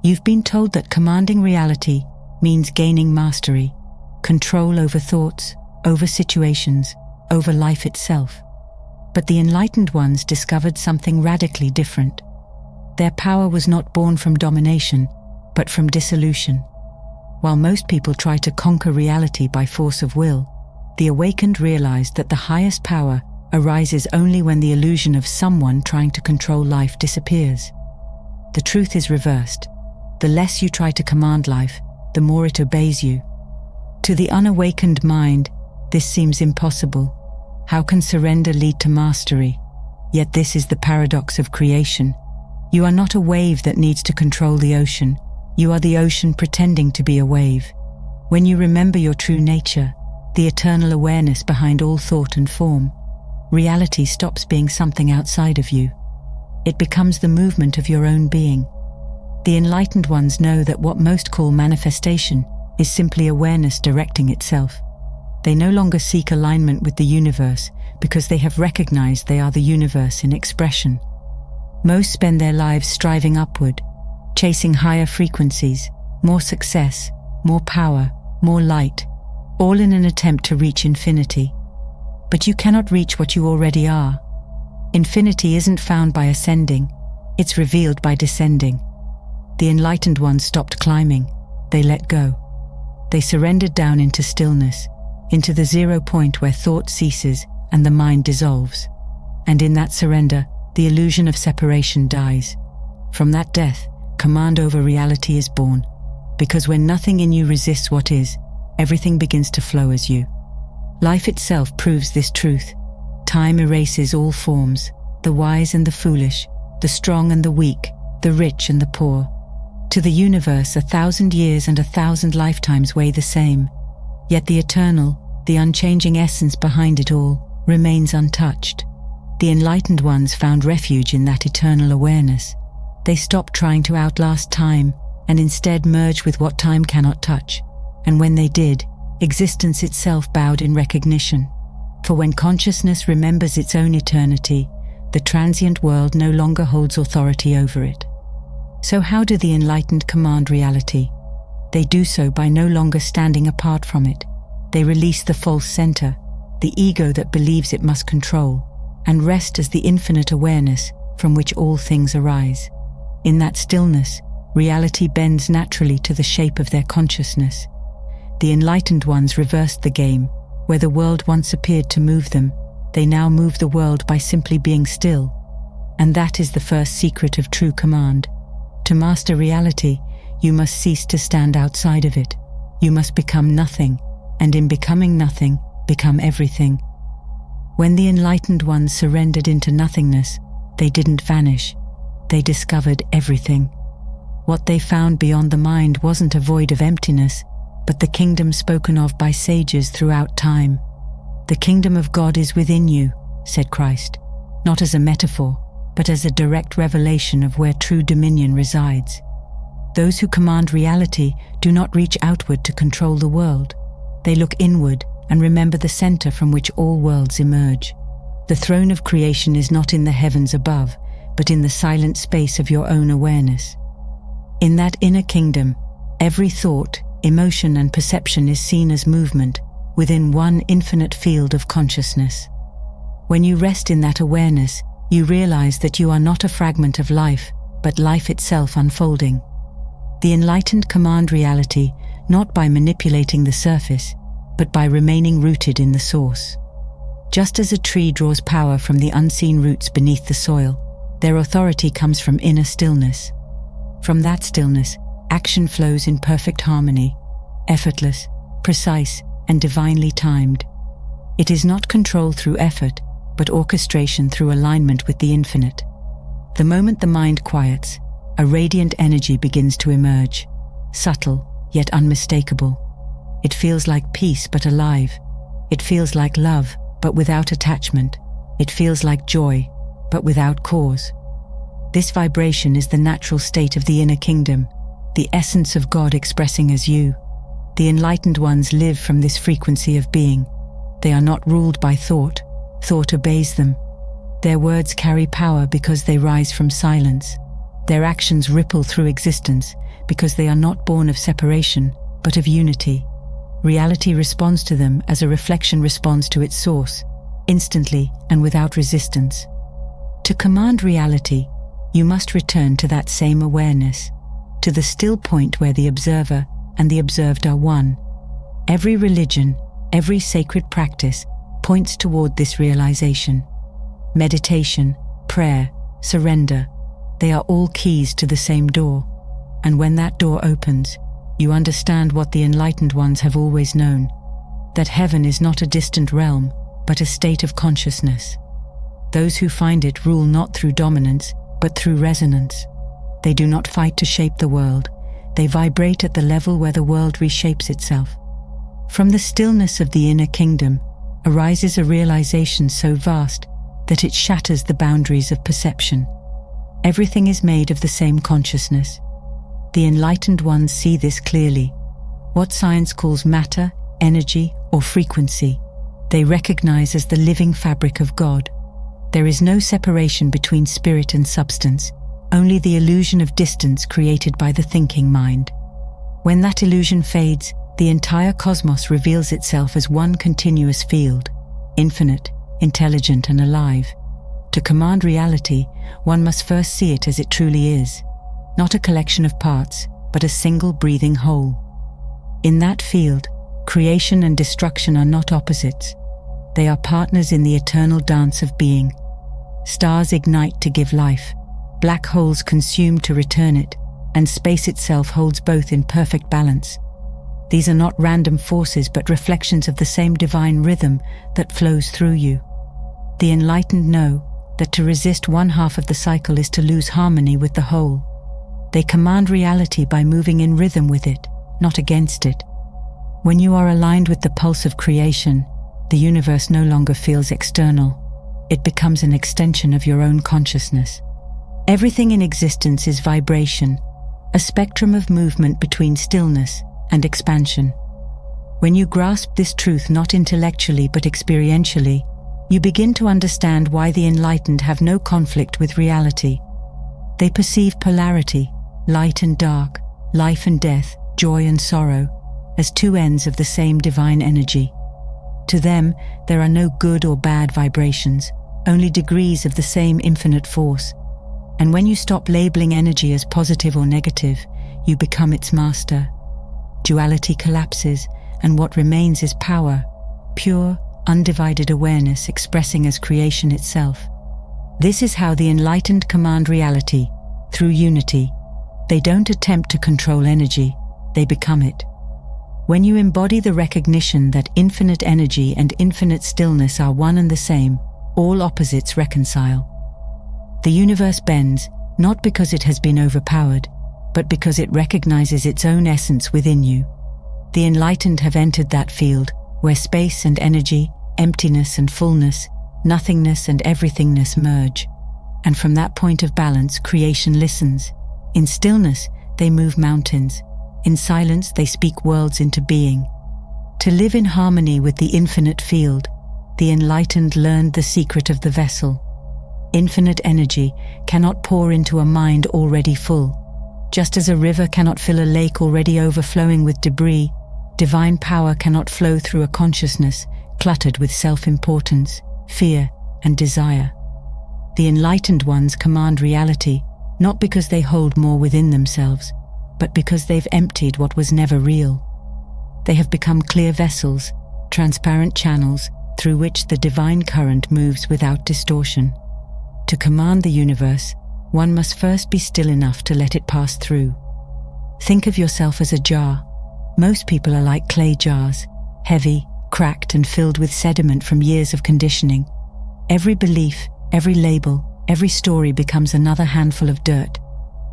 You've been told that commanding reality means gaining mastery, control over thoughts, over situations, over life itself. But the enlightened ones discovered something radically different. Their power was not born from domination, but from dissolution. While most people try to conquer reality by force of will, the awakened realized that the highest power arises only when the illusion of someone trying to control life disappears. The truth is reversed. The less you try to command life, the more it obeys you. To the unawakened mind, this seems impossible. How can surrender lead to mastery? Yet this is the paradox of creation. You are not a wave that needs to control the ocean. You are the ocean pretending to be a wave. When you remember your true nature, the eternal awareness behind all thought and form, reality stops being something outside of you. It becomes the movement of your own being. The enlightened ones know that what most call manifestation is simply awareness directing itself. They no longer seek alignment with the universe because they have recognized they are the universe in expression. Most spend their lives striving upward, chasing higher frequencies, more success, more power, more light, all in an attempt to reach infinity. But you cannot reach what you already are. Infinity isn't found by ascending, it's revealed by descending. The enlightened ones stopped climbing, they let go. They surrendered down into stillness, into the 0 point where thought ceases and the mind dissolves. And in that surrender, the illusion of separation dies. From that death, command over reality is born, because when nothing in you resists what is, everything begins to flow as you. Life itself proves this truth. Time erases all forms, the wise and the foolish, the strong and the weak, the rich and the poor. To the universe, 1,000 years and 1,000 lifetimes weigh the same. Yet the eternal, the unchanging essence behind it all, remains untouched. The enlightened ones found refuge in that eternal awareness. They stopped trying to outlast time and instead merged with what time cannot touch. And when they did, existence itself bowed in recognition. For when consciousness remembers its own eternity, the transient world no longer holds authority over it. So how do the enlightened command reality? They do so by no longer standing apart from it. They release the false center, the ego that believes it must control, and rest as the infinite awareness from which all things arise. In that stillness, reality bends naturally to the shape of their consciousness. The enlightened ones reversed the game. Where the world once appeared to move them, they now move the world by simply being still. And that is the first secret of true command. To master reality, you must cease to stand outside of it. You must become nothing, and in becoming nothing, become everything. When the enlightened ones surrendered into nothingness, they didn't vanish. They discovered everything. What they found beyond the mind wasn't a void of emptiness, but the kingdom spoken of by sages throughout time. The kingdom of God is within you, said Christ, not as a metaphor, but as a direct revelation of where true dominion resides. Those who command reality do not reach outward to control the world. They look inward and remember the center from which all worlds emerge. The throne of creation is not in the heavens above, but in the silent space of your own awareness. In that inner kingdom, every thought, emotion and perception is seen as movement within one infinite field of consciousness. When you rest in that awareness, you realize that you are not a fragment of life, but life itself unfolding. The enlightened command reality not by manipulating the surface, but by remaining rooted in the source. Just as a tree draws power from the unseen roots beneath the soil, their authority comes from inner stillness. From that stillness, action flows in perfect harmony, effortless, precise, and divinely timed. It is not control through effort, but orchestration through alignment with the infinite. The moment the mind quiets, a radiant energy begins to emerge, subtle yet unmistakable. It feels like peace but alive. It feels like love but without attachment. It feels like joy but without cause. This vibration is the natural state of the inner kingdom, the essence of God expressing as you. The enlightened ones live from this frequency of being. They are not ruled by thought. Thought obeys them. Their words carry power because they rise from silence. Their actions ripple through existence because they are not born of separation, but of unity. Reality responds to them as a reflection responds to its source, instantly and without resistance. To command reality, you must return to that same awareness, to the still point where the observer and the observed are one. Every religion, every sacred practice points toward this realization. Meditation, prayer, surrender, they are all keys to the same door. And when that door opens, you understand what the enlightened ones have always known, that heaven is not a distant realm, but a state of consciousness. Those who find it rule not through dominance, but through resonance. They do not fight to shape the world, they vibrate at the level where the world reshapes itself. From the stillness of the inner kingdom arises a realization so vast that it shatters the boundaries of perception. Everything is made of the same consciousness. The enlightened ones see this clearly. What science calls matter, energy, or frequency, they recognize as the living fabric of God. There is no separation between spirit and substance, only the illusion of distance created by the thinking mind. When that illusion fades, the entire cosmos reveals itself as one continuous field, infinite, intelligent, and alive. To command reality, one must first see it as it truly is, not a collection of parts, but a single breathing whole. In that field, creation and destruction are not opposites. They are partners in the eternal dance of being. Stars ignite to give life, black holes consume to return it, and space itself holds both in perfect balance. These are not random forces but reflections of the same divine rhythm that flows through you. The enlightened know that to resist one half of the cycle is to lose harmony with the whole. They command reality by moving in rhythm with it, not against it. When you are aligned with the pulse of creation, the universe no longer feels external. It becomes an extension of your own consciousness. Everything in existence is vibration, a spectrum of movement between stillness and expansion. When you grasp this truth not intellectually but experientially, you begin to understand why the enlightened have no conflict with reality. They perceive polarity, light and dark, life and death, joy and sorrow, as two ends of the same divine energy. To them, there are no good or bad vibrations, only degrees of the same infinite force. And when you stop labeling energy as positive or negative, you become its master. Duality collapses, and what remains is power, pure, undivided awareness expressing as creation itself. This is how the enlightened command reality, through unity. They don't attempt to control energy, they become it. When you embody the recognition that infinite energy and infinite stillness are one and the same, all opposites reconcile. The universe bends, not because it has been overpowered, but because it recognizes its own essence within you. The enlightened have entered that field, where space and energy, emptiness and fullness, nothingness and everythingness merge. And from that point of balance, creation listens. In stillness, they move mountains. In silence, they speak worlds into being. To live in harmony with the infinite field, the enlightened learned the secret of the vessel. Infinite energy cannot pour into a mind already full. Just as a river cannot fill a lake already overflowing with debris, divine power cannot flow through a consciousness cluttered with self-importance, fear, and desire. The enlightened ones command reality, not because they hold more within themselves, but because they've emptied what was never real. They have become clear vessels, transparent channels through which the divine current moves without distortion. To command the universe, one must first be still enough to let it pass through. Think of yourself as a jar. Most people are like clay jars, heavy, cracked, and filled with sediment from years of conditioning. Every belief, every label, every story becomes another handful of dirt.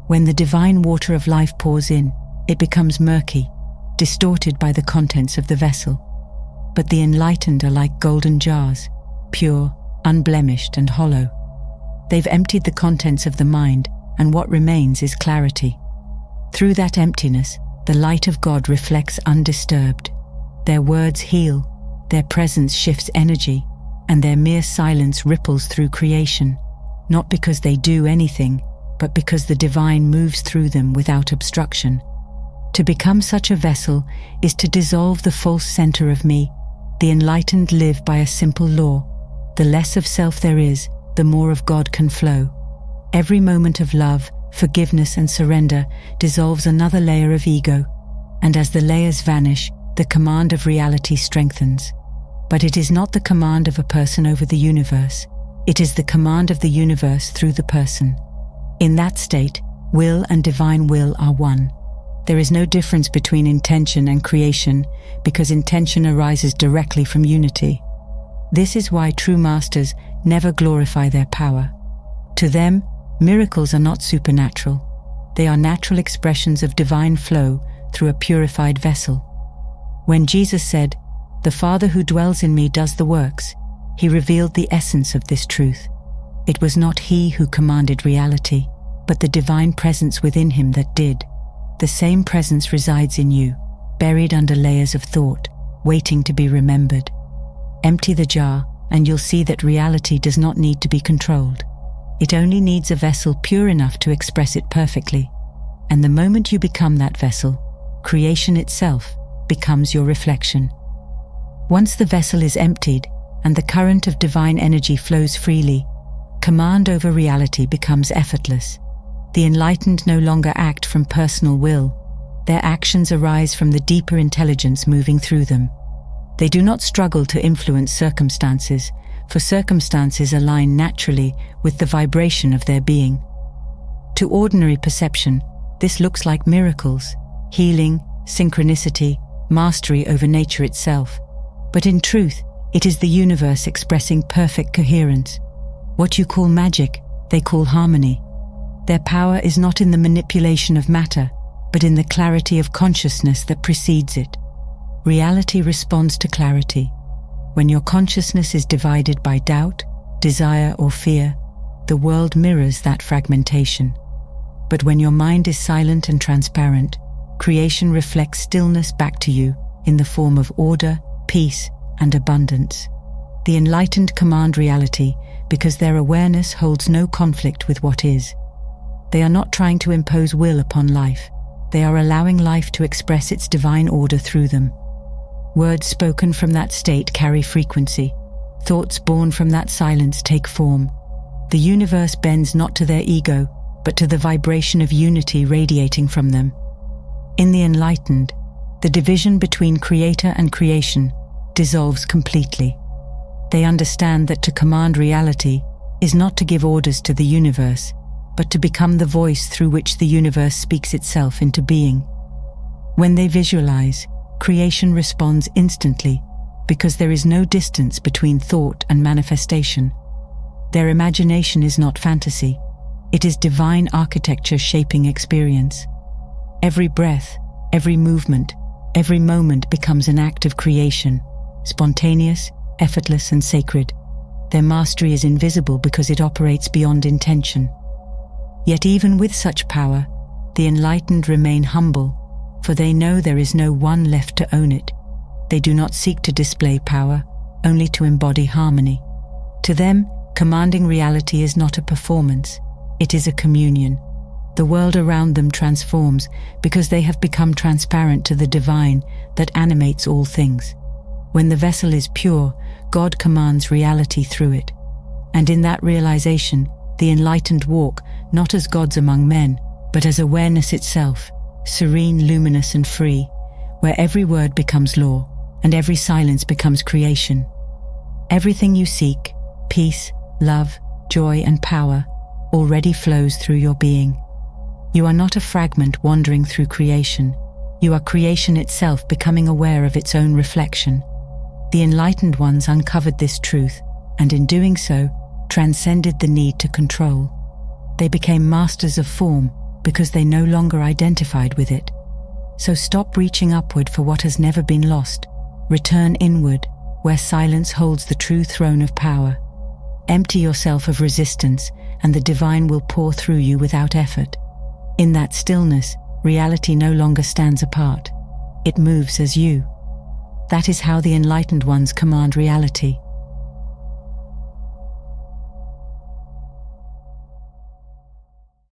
When the divine water of life pours in, it becomes murky, distorted by the contents of the vessel. But the enlightened are like golden jars, pure, unblemished, and hollow. They've emptied the contents of the mind, and what remains is clarity. Through that emptiness, the light of God reflects undisturbed. Their words heal, their presence shifts energy, and their mere silence ripples through creation, not because they do anything, but because the divine moves through them without obstruction. To become such a vessel is to dissolve the false center of me. The enlightened live by a simple law. The less of self there is, the more of God can flow. Every moment of love, forgiveness and surrender dissolves another layer of ego, and as the layers vanish, the command of reality strengthens. But it is not the command of a person over the universe. It is the command of the universe through the person. In that state, will and divine will are one. There is no difference between intention and creation because intention arises directly from unity. This is why true masters never glorify their power. To them, miracles are not supernatural. They are natural expressions of divine flow through a purified vessel. When Jesus said, "The Father who dwells in me does the works," he revealed the essence of this truth. It was not he who commanded reality, but the divine presence within him that did. The same presence resides in you, buried under layers of thought, waiting to be remembered. Empty the jar, and you'll see that reality does not need to be controlled. It only needs a vessel pure enough to express it perfectly. And the moment you become that vessel, creation itself becomes your reflection. Once the vessel is emptied and the current of divine energy flows freely, command over reality becomes effortless. The enlightened no longer act from personal will. Their actions arise from the deeper intelligence moving through them. They do not struggle to influence circumstances, for circumstances align naturally with the vibration of their being. To ordinary perception, this looks like miracles, healing, synchronicity, mastery over nature itself. But in truth, it is the universe expressing perfect coherence. What you call magic, they call harmony. Their power is not in the manipulation of matter, but in the clarity of consciousness that precedes it. Reality responds to clarity. When your consciousness is divided by doubt, desire, or fear, the world mirrors that fragmentation. But when your mind is silent and transparent, creation reflects stillness back to you in the form of order, peace, and abundance. The enlightened command reality because their awareness holds no conflict with what is. They are not trying to impose will upon life. They are allowing life to express its divine order through them. Words spoken from that state carry frequency. Thoughts born from that silence take form. The universe bends not to their ego, but to the vibration of unity radiating from them. In the enlightened, the division between creator and creation dissolves completely. They understand that to command reality is not to give orders to the universe, but to become the voice through which the universe speaks itself into being. When they visualize, creation responds instantly because there is no distance between thought and manifestation. Their imagination is not fantasy. It is divine architecture shaping experience. Every breath, every movement, every moment becomes an act of creation, spontaneous, effortless, and sacred. Their mastery is invisible because it operates beyond intention. Yet even with such power, the enlightened remain humble, for they know there is no one left to own it. They do not seek to display power, only to embody harmony. To them, commanding reality is not a performance, it is a communion. The world around them transforms because they have become transparent to the divine that animates all things. When the vessel is pure, God commands reality through it. And in that realization, the enlightened walk not as gods among men, but as awareness itself, serene, luminous, and free, where every word becomes law, and every silence becomes creation. Everything you seek, peace, love, joy, and power, already flows through your being. You are not a fragment wandering through creation. You are creation itself becoming aware of its own reflection. The enlightened ones uncovered this truth, and in doing so, transcended the need to control. They became masters of form because they no longer identified with it. So stop reaching upward for what has never been lost. Return inward, where silence holds the true throne of power. Empty yourself of resistance, and the divine will pour through you without effort. In that stillness, reality no longer stands apart. It moves as you. That is how the enlightened ones command reality.